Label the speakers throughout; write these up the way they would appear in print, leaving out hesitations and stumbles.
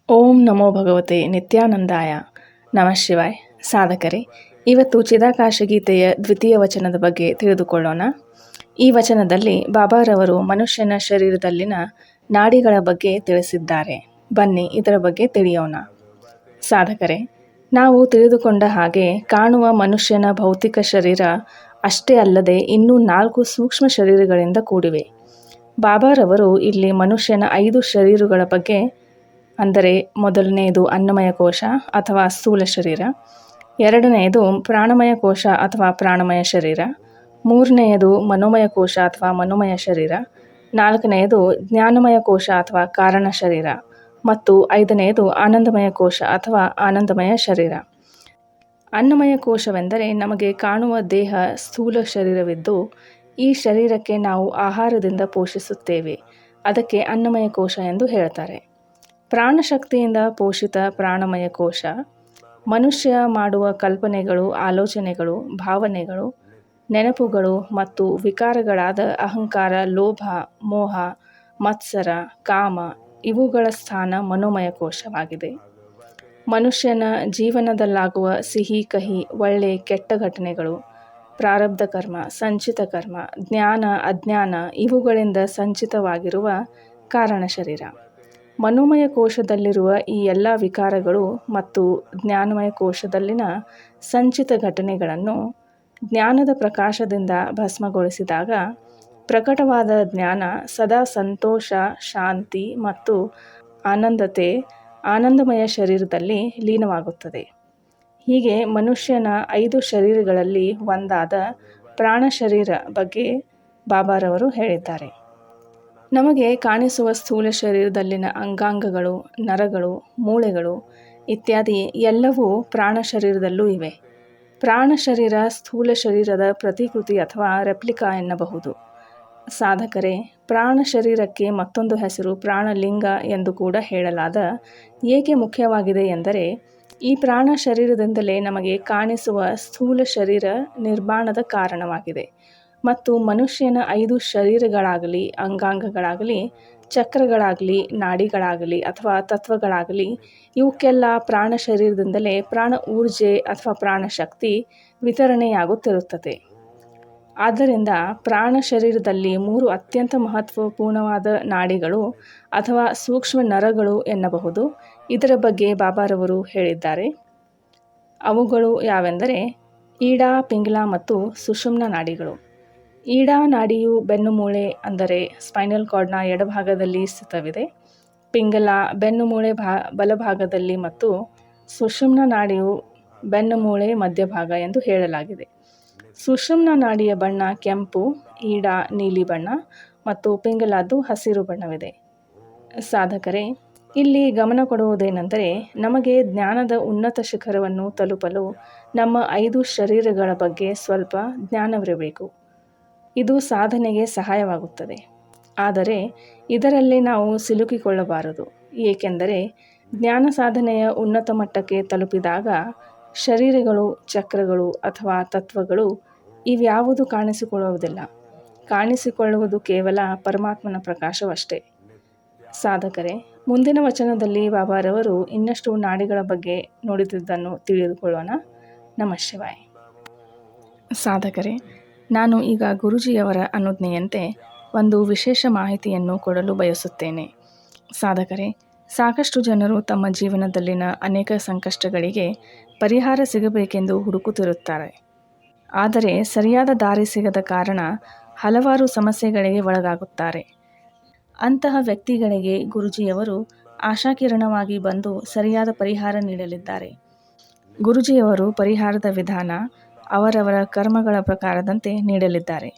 Speaker 1: ಓಂ ನಮೋ ಭಗವತೆ ನಿತ್ಯಾನಂದಾಯ. ನಮಃ ಶಿವಾಯ್. ಸಾಧಕರೇ, ಇವತ್ತು ಚಿದಾಕಾಶ ಗೀತೆಯ ದ್ವಿತೀಯ ವಚನದ ಬಗ್ಗೆ ತಿಳಿದುಕೊಳ್ಳೋಣ. ಈ ವಚನದಲ್ಲಿ ಬಾಬಾರವರು ಮನುಷ್ಯನ ಶರೀರದಲ್ಲಿನ ನಾಡಿಗಳ ಬಗ್ಗೆ ತಿಳಿಸಿದ್ದಾರೆ. ಬನ್ನಿ ಇದರ ಬಗ್ಗೆ ತಿಳಿಯೋಣ. ಸಾಧಕರೇ, ನಾವು ತಿಳಿದುಕೊಂಡ ಹಾಗೆ ಕಾಣುವ ಮನುಷ್ಯನ ಭೌತಿಕ ಶರೀರ ಅಷ್ಟೇ ಅಲ್ಲದೆ ಇನ್ನೂ 4 ಸೂಕ್ಷ್ಮ ಶರೀರಗಳಿಂದ ಕೂಡಿವೆ. ಬಾಬಾರವರು ಇಲ್ಲಿ ಮನುಷ್ಯನ 5 ಶರೀರಗಳ ಬಗ್ಗೆ, ಅಂದರೆ ಮೊದಲನೆಯದು ಅನ್ನಮಯ ಕೋಶ ಅಥವಾ ಸ್ಥೂಲ ಶರೀರ, ಎರಡನೆಯದು ಪ್ರಾಣಮಯ ಕೋಶ ಅಥವಾ ಪ್ರಾಣಮಯ ಶರೀರ, ಮೂರನೆಯದು ಮನೋಮಯ ಕೋಶ ಅಥವಾ ಮನೋಮಯ ಶರೀರ, ನಾಲ್ಕನೆಯದು ಜ್ಞಾನಮಯ ಕೋಶ ಅಥವಾ ಕಾರಣ ಶರೀರ ಮತ್ತು ಐದನೆಯದು ಆನಂದಮಯ ಕೋಶ ಅಥವಾ ಆನಂದಮಯ ಶರೀರ. ಅನ್ನಮಯ ಕೋಶವೆಂದರೆ ನಮಗೆ ಕಾಣುವ ದೇಹ ಸ್ಥೂಲ ಶರೀರವಿದ್ದು, ಈ ಶರೀರಕ್ಕೆ ನಾವು ಆಹಾರದಿಂದ ಪೋಷಿಸುತ್ತೇವೆ. ಅದಕ್ಕೆ ಅನ್ನಮಯ ಕೋಶ ಎಂದು ಹೇಳ್ತಾರೆ. ಪ್ರಾಣಶಕ್ತಿಯಿಂದ ಪೋಷಿತ ಪ್ರಾಣಮಯ ಕೋಶ ಮನುಷ್ಯ ಮಾಡುವ ಕಲ್ಪನೆಗಳು, ಆಲೋಚನೆಗಳು, ಭಾವನೆಗಳು, ನೆನಪುಗಳು ಮತ್ತು ವಿಕಾರಗಳಾದ ಅಹಂಕಾರ, ಲೋಭ, ಮೋಹ, ಮತ್ಸರ, ಕಾಮ ಇವುಗಳ ಸ್ಥಾನ ಮನೋಮಯ ಕೋಶವಾಗಿದೆ. ಮನುಷ್ಯನ ಜೀವನದಲ್ಲಾಗುವ ಸಿಹಿ, ಕಹಿ, ಒಳ್ಳೆ, ಕೆಟ್ಟ ಘಟನೆಗಳು, ಪ್ರಾರಬ್ಧ ಕರ್ಮ, ಸಂಚಿತ ಕರ್ಮ, ಜ್ಞಾನ, ಅಜ್ಞಾನ ಇವುಗಳಿಂದ ಸಂಚಿತವಾಗಿರುವ ಕಾರಣ ಶರೀರ. ಮನೋಮಯ ಕೋಶದಲ್ಲಿರುವ ಈ ಎಲ್ಲ ವಿಕಾರಗಳು ಮತ್ತು ಜ್ಞಾನಮಯ ಕೋಶದಲ್ಲಿನ ಸಂಚಿತ ಘಟನೆಗಳನ್ನು ಜ್ಞಾನದ ಪ್ರಕಾಶದಿಂದ ಭಸ್ಮಗೊಳಿಸಿದಾಗ ಪ್ರಕಟವಾದ ಜ್ಞಾನ ಸದಾ ಸಂತೋಷ, ಶಾಂತಿ ಮತ್ತು ಆನಂದಮಯ ಶರೀರದಲ್ಲಿ ಲೀನವಾಗುತ್ತದೆ. ಹೀಗೆ ಮನುಷ್ಯನ 5 ಶರೀರಗಳಲ್ಲಿ ಒಂದಾದ ಪ್ರಾಣ ಶರೀರ ಬಗ್ಗೆ ಬಾಬಾರವರು ಹೇಳಿದ್ದಾರೆ. ನಮಗೆ ಕಾಣಿಸುವ ಸ್ಥೂಲ ಶರೀರದಲ್ಲಿನ ಅಂಗಾಂಗಗಳು, ನರಗಳು, ಮೂಳೆಗಳು ಇತ್ಯಾದಿ ಎಲ್ಲವೂ ಪ್ರಾಣ ಶರೀರದಲ್ಲೂ ಇವೆ. ಪ್ರಾಣ ಶರೀರ ಸ್ಥೂಲ ಶರೀರದ ಪ್ರತಿಕೃತಿ ಅಥವಾ ರೆಪ್ಲಿಕಾ ಎನ್ನಬಹುದು. ಸಾಧಕರೇ, ಪ್ರಾಣ ಶರೀರಕ್ಕೆ ಮತ್ತೊಂದು ಹೆಸರು ಪ್ರಾಣಲಿಂಗ ಎಂದು ಕೂಡ ಹೇಳಲಾದ ಏಕೆ ಮುಖ್ಯವಾಗಿದೆ ಎಂದರೆ, ಈ ಪ್ರಾಣ ಶರೀರದಿಂದಲೇ ನಮಗೆ ಕಾಣಿಸುವ ಸ್ಥೂಲ ಶರೀರ ನಿರ್ಮಾಣದ ಕಾರಣವಾಗಿದೆ ಮತ್ತು ಮನುಷ್ಯನ 5 ಶರೀರಗಳಾಗಲಿ, ಅಂಗಾಂಗಗಳಾಗಲಿ, ಚಕ್ರಗಳಾಗಲಿ, ನಾಡಿಗಳಾಗಲಿ ಅಥವಾ ತತ್ವಗಳಾಗಲಿ ಇವಕ್ಕೆಲ್ಲ ಪ್ರಾಣ ಶರೀರದಿಂದಲೇ ಪ್ರಾಣ ಊರ್ಜೆ ಅಥವಾ ಪ್ರಾಣಶಕ್ತಿ ವಿತರಣೆಯಾಗುತ್ತಿರುತ್ತದೆ. ಆದ್ದರಿಂದ ಪ್ರಾಣ ಶರೀರದಲ್ಲಿ 3 ಅತ್ಯಂತ ಮಹತ್ವಪೂರ್ಣವಾದ ನಾಡಿಗಳು ಅಥವಾ ಸೂಕ್ಷ್ಮ ನರಗಳು ಎನ್ನಬಹುದು. ಇದರ ಬಗ್ಗೆ ಬಾಬಾರವರು ಹೇಳಿದ್ದಾರೆ. ಅವುಗಳು ಯಾವೆಂದರೆ ಈಡಾ, ಪಿಂಗಲ ಮತ್ತು ಸುಷುಮ್ನ ನಾಡಿಗಳು. ಈಡಾ ನಾಡಿಯು ಬೆನ್ನುಮೂಳೆ ಅಂದರೆ ಸ್ಪೈನಲ್ ಕಾರ್ಡ್ನ ಎಡಭಾಗದಲ್ಲಿ ಸ್ಥಿತವಿದೆ. ಪಿಂಗಲ ಬೆನ್ನುಮೂಳೆ ಬಲಭಾಗದಲ್ಲಿ ಮತ್ತು ಸುಷುಮ್ನ ನಾಡಿಯು ಬೆನ್ನುಮೂಳೆ ಮಧ್ಯಭಾಗ ಎಂದು ಹೇಳಲಾಗಿದೆ. ಸುಷುಮ್ನ ನಾಡಿಯ ಬಣ್ಣ ಕೆಂಪು, ಈಡಾ ನೀಲಿ ಬಣ್ಣ ಮತ್ತು ಪಿಂಗಲದ್ದು ಹಸಿರು ಬಣ್ಣವಿದೆ. ಸಾಧಕರೇ, ಇಲ್ಲಿ ಗಮನ ಕೊಡುವುದೇನೆಂದರೆ, ನಮಗೆ ಜ್ಞಾನದ ಉನ್ನತ ಶಿಖರವನ್ನು ತಲುಪಲು ನಮ್ಮ 5 ಶರೀರಗಳ ಬಗ್ಗೆ ಸ್ವಲ್ಪ ಜ್ಞಾನವಿರಬೇಕು. ಇದು ಸಾಧನೆಗೆ ಸಹಾಯವಾಗುತ್ತದೆ. ಆದರೆ ಇದರಲ್ಲಿ ನಾವು ಸಿಲುಕಿಕೊಳ್ಳಬಾರದು. ಏಕೆಂದರೆ ಜ್ಞಾನ ಸಾಧನೆಯ ಉನ್ನತ ಮಟ್ಟಕ್ಕೆ ತಲುಪಿದಾಗ ಶರೀರಗಳು, ಚಕ್ರಗಳು ಅಥವಾ ತತ್ವಗಳು ಇವ್ಯಾವುದು ಕಾಣಿಸಿಕೊಳ್ಳುವುದಿಲ್ಲ. ಕಾಣಿಸಿಕೊಳ್ಳುವುದು ಕೇವಲ ಪರಮಾತ್ಮನ ಪ್ರಕಾಶವಷ್ಟೇ. ಸಾಧಕರೇ, ಮುಂದಿನ ವಚನದಲ್ಲಿ ಬಾಬಾರವರು ಇನ್ನಷ್ಟು ನಾಡಿಗಳ ಬಗ್ಗೆ ನುಡಿದಿದ್ದನ್ನು ತಿಳಿದುಕೊಳ್ಳೋಣ. ನಮಃ ಶಿವಾಯ್. ಸಾಧಕರೇ, ನಾನು ಈಗ ಗುರೂಜಿಯವರ ಅನುಜ್ಞೆಯಂತೆ ಒಂದು ವಿಶೇಷ ಮಾಹಿತಿಯನ್ನು ಕೊಡಲು ಬಯಸುತ್ತೇನೆ. ಸಾಧಕರೇ, ಸಾಕಷ್ಟು ಜನರು ತಮ್ಮ ಜೀವನದಲ್ಲಿನ ಅನೇಕ ಸಂಕಷ್ಟಗಳಿಗೆ ಪರಿಹಾರ ಸಿಗಬೇಕೆಂದು ಹುಡುಕುತ್ತಿರುತ್ತಾರೆ. ಆದರೆ ಸರಿಯಾದ ದಾರಿ ಸಿಗದ ಕಾರಣ ಹಲವಾರು ಸಮಸ್ಯೆಗಳಿಗೆ ಒಳಗಾಗುತ್ತಾರೆ. ಅಂತಹ ವ್ಯಕ್ತಿಗಳಿಗೆ ಗುರೂಜಿಯವರು ಆಶಾಕಿರಣವಾಗಿ ಬಂದು ಸರಿಯಾದ ಪರಿಹಾರ ನೀಡಲಿದ್ದಾರೆ. ಗುರೂಜಿಯವರು ಪರಿಹಾರದ ವಿಧಾನ ಅವರವರ ಕರ್ಮಗಳ ಪ್ರಕಾರದಂತೆ ನೀಡಲಿದ್ದಾರೆ.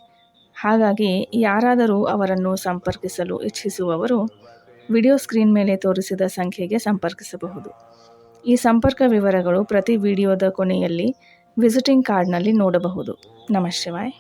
Speaker 1: ಹಾಗಾಗಿ ಯಾರಾದರೂ ಅವರನ್ನು ಸಂಪರ್ಕಿಸಲು ಇಚ್ಛಿಸುವವರು ವಿಡಿಯೋ ಸ್ಕ್ರೀನ್ ಮೇಲೆ ತೋರಿಸಿದ ಸಂಖ್ಯೆಗೆ ಸಂಪರ್ಕಿಸಬಹುದು. ಈ ಸಂಪರ್ಕ ವಿವರಗಳು ಪ್ರತಿ ವಿಡಿಯೋದ ಕೊನೆಯಲ್ಲಿ ವಿಸಿಟಿಂಗ್ ಕಾರ್ಡ್ನಲ್ಲಿ ನೋಡಬಹುದು. ನಮಃ ಶಿವಾಯ್.